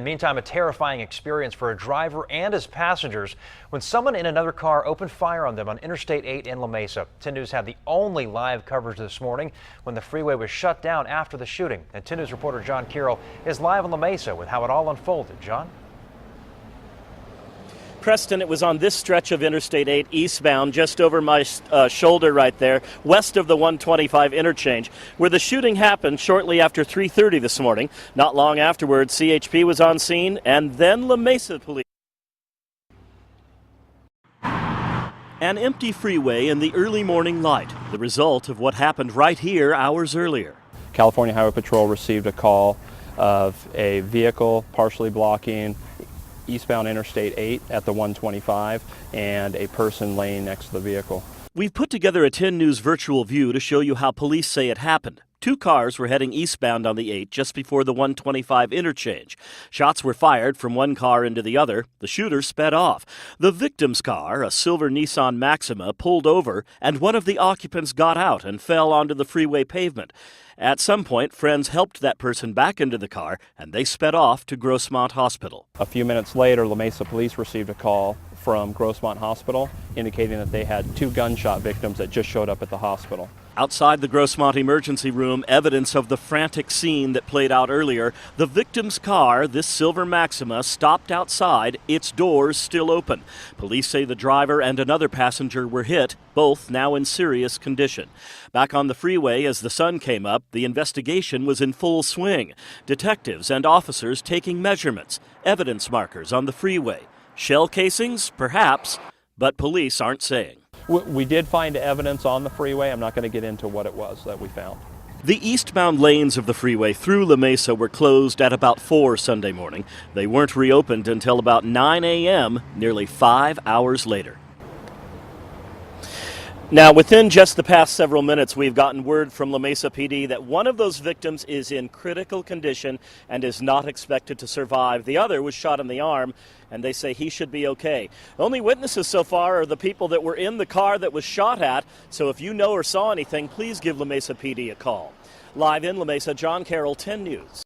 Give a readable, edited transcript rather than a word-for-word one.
Meantime, a terrifying experience for a driver and his passengers when someone in another car opened fire on them on Interstate 8 in La Mesa. 10 News had the only live coverage this morning when the freeway was shut down after the shooting. And 10 News reporter John Carroll is live on La Mesa with how it all unfolded. John? Preston, it was on this stretch of Interstate 8 eastbound, just over my shoulder right there, west of the 125 interchange, where the shooting happened shortly after 3:30 this morning. Not long afterwards, CHP was on scene, and then La Mesa police. An empty freeway in the early morning light, the result of what happened right here hours earlier. California Highway Patrol received a call of a vehicle partially blocking eastbound Interstate 8 at the 125 and a person laying next to the vehicle. We've put together a 10 News virtual view to show you how police say it happened. Two cars were heading eastbound on the 8 just before the 125 interchange. Shots were fired from one car into the other. The shooter sped off. The victim's car, a silver Nissan Maxima, pulled over, and one of the occupants got out and fell onto the freeway pavement. At some point, friends helped that person back into the car, and they sped off to Grossmont Hospital. A few minutes later, La Mesa police received a call from Grossmont Hospital indicating that they had two gunshot victims that just showed up at the hospital. Outside the Grossmont emergency room, evidence of the frantic scene that played out earlier. The victim's car, this silver Maxima, stopped outside, its doors still open. Police say the driver and another passenger were hit, both now in serious condition. Back on the freeway as the sun came up, the investigation was in full swing. Detectives and officers taking measurements, evidence markers on the freeway. Shell casings, perhaps, but police aren't saying. We did find evidence on the freeway. I'm not going to get into what it was that we found. The eastbound lanes of the freeway through La Mesa were closed at about 4 Sunday morning. They weren't reopened until about 9 a.m., nearly 5 hours later. Now, within just the past several minutes, we've gotten word from La Mesa PD that one of those victims is in critical condition and is not expected to survive. The other was shot in the arm, and they say he should be okay. Only witnesses so far are the people that were in the car that was shot at, so if you know or saw anything, please give La Mesa PD a call. Live in La Mesa, John Carroll, 10 News.